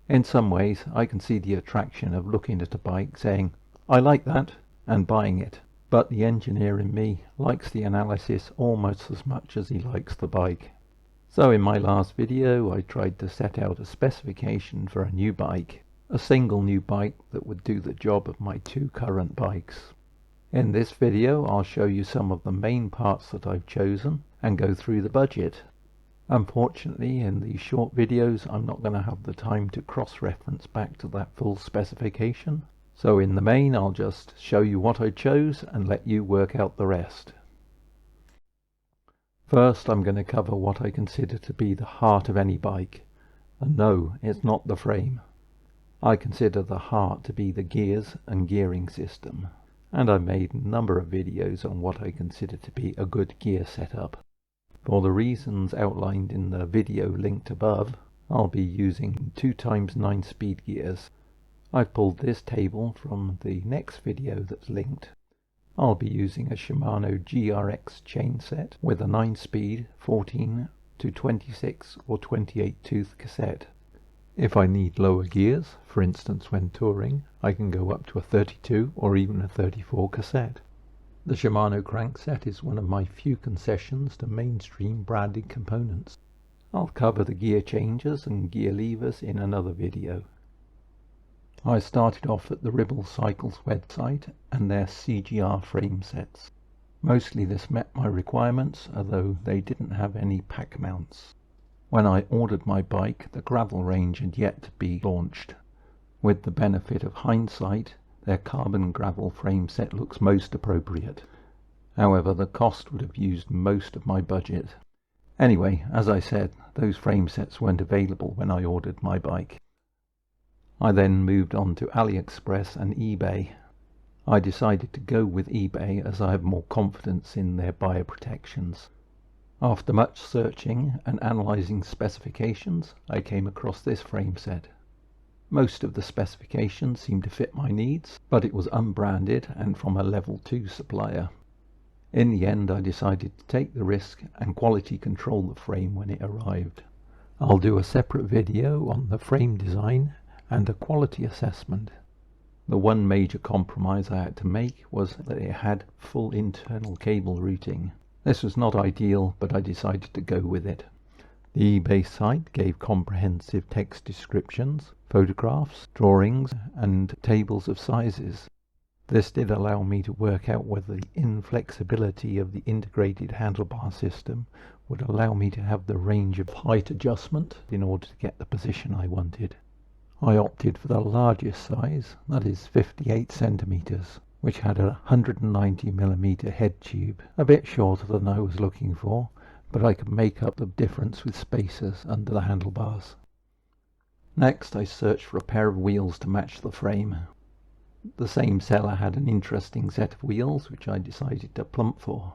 In some ways, I can see the attraction of looking at a bike, saying, I like that, and buying it. But the engineer in me likes the analysis almost as much as he likes the bike. So in my last video, I tried to set out a specification for a new bike, a single new bike that would do the job of my two current bikes. In this video, I'll show you some of the main parts that I've chosen and go through the budget. Unfortunately, in these short videos, I'm not going to have the time to cross-reference back to that full specification. So in the main, I'll just show you what I chose and let you work out the rest. First, I'm going to cover what I consider to be the heart of any bike. And no, it's not the frame. I consider the heart to be the gears and gearing system. And I've made a number of videos on what I consider to be a good gear setup. For the reasons outlined in the video linked above, I'll be using 2x9 speed gears. I've pulled this table from the next video that's linked. I'll be using a Shimano GRX chain set with a 9-speed 14 to 26 or 28 tooth cassette. If I need lower gears, for instance when touring, I can go up to a 32 or even a 34 cassette. The Shimano crankset is one of my few concessions to mainstream branded components. I'll cover the gear changes and gear levers in another video. I started off at the Ribble Cycles website and their CGR frame sets. Mostly this met my requirements, although they didn't have any pack mounts. When I ordered my bike, the gravel range had yet to be launched. With the benefit of hindsight, their carbon gravel frame set looks most appropriate. However, the cost would have used most of my budget. Anyway, as I said, those frame sets weren't available when I ordered my bike. I then moved on to AliExpress and eBay. I decided to go with eBay as I have more confidence in their buyer protections. After much searching and analysing specifications, I came across this frame set. Most of the specifications seemed to fit my needs, but it was unbranded and from a level 2 supplier. In the end, I decided to take the risk and quality control the frame when it arrived. I'll do a separate video on the frame design and a quality assessment. The one major compromise I had to make was that it had full internal cable routing. This was not ideal, but I decided to go with it. The eBay site gave comprehensive text descriptions, photographs, drawings, and tables of sizes. This did allow me to work out whether the inflexibility of the integrated handlebar system would allow me to have the range of height adjustment in order to get the position I wanted. I opted for the largest size, that is 58 centimeters, which had a 190mm head tube, a bit shorter than I was looking for, but I could make up the difference with spacers under the handlebars. Next, I searched for a pair of wheels to match the frame. The same seller had an interesting set of wheels which I decided to plump for.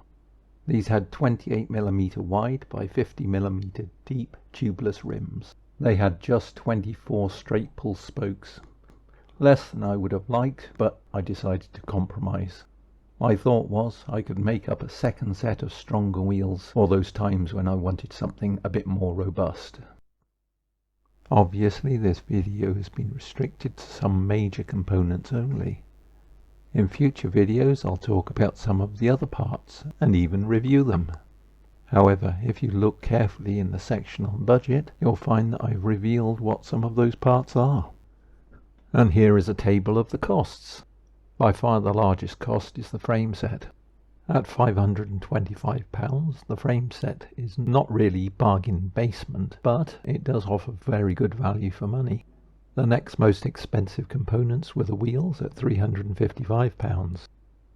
These had 28mm wide by 50mm deep tubeless rims. They had just 24 straight pull spokes. Less than I would have liked, but I decided to compromise. My thought was I could make up a second set of stronger wheels for those times when I wanted something a bit more robust. Obviously, this video has been restricted to some major components only. In future videos, I'll talk about some of the other parts and even review them. However, if you look carefully in the section on budget, you'll find that I've revealed what some of those parts are. And here is a table of the costs. By far the largest cost is the frame set. At £525, the frame set is not really bargain basement, but it does offer very good value for money. The next most expensive components were the wheels at £355.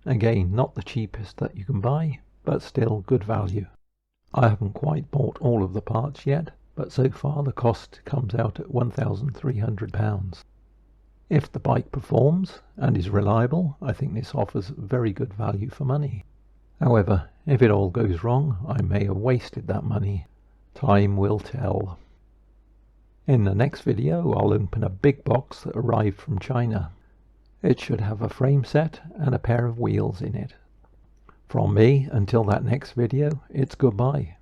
Again, not the cheapest that you can buy, but still good value. I haven't quite bought all of the parts yet, but so far the cost comes out at £1,300. If the bike performs and is reliable, I think this offers very good value for money. However, if it all goes wrong, I may have wasted that money. Time will tell. In the next video, I'll open a big box that arrived from China. It should have a frame set and a pair of wheels in it. From me, until that next video, it's goodbye.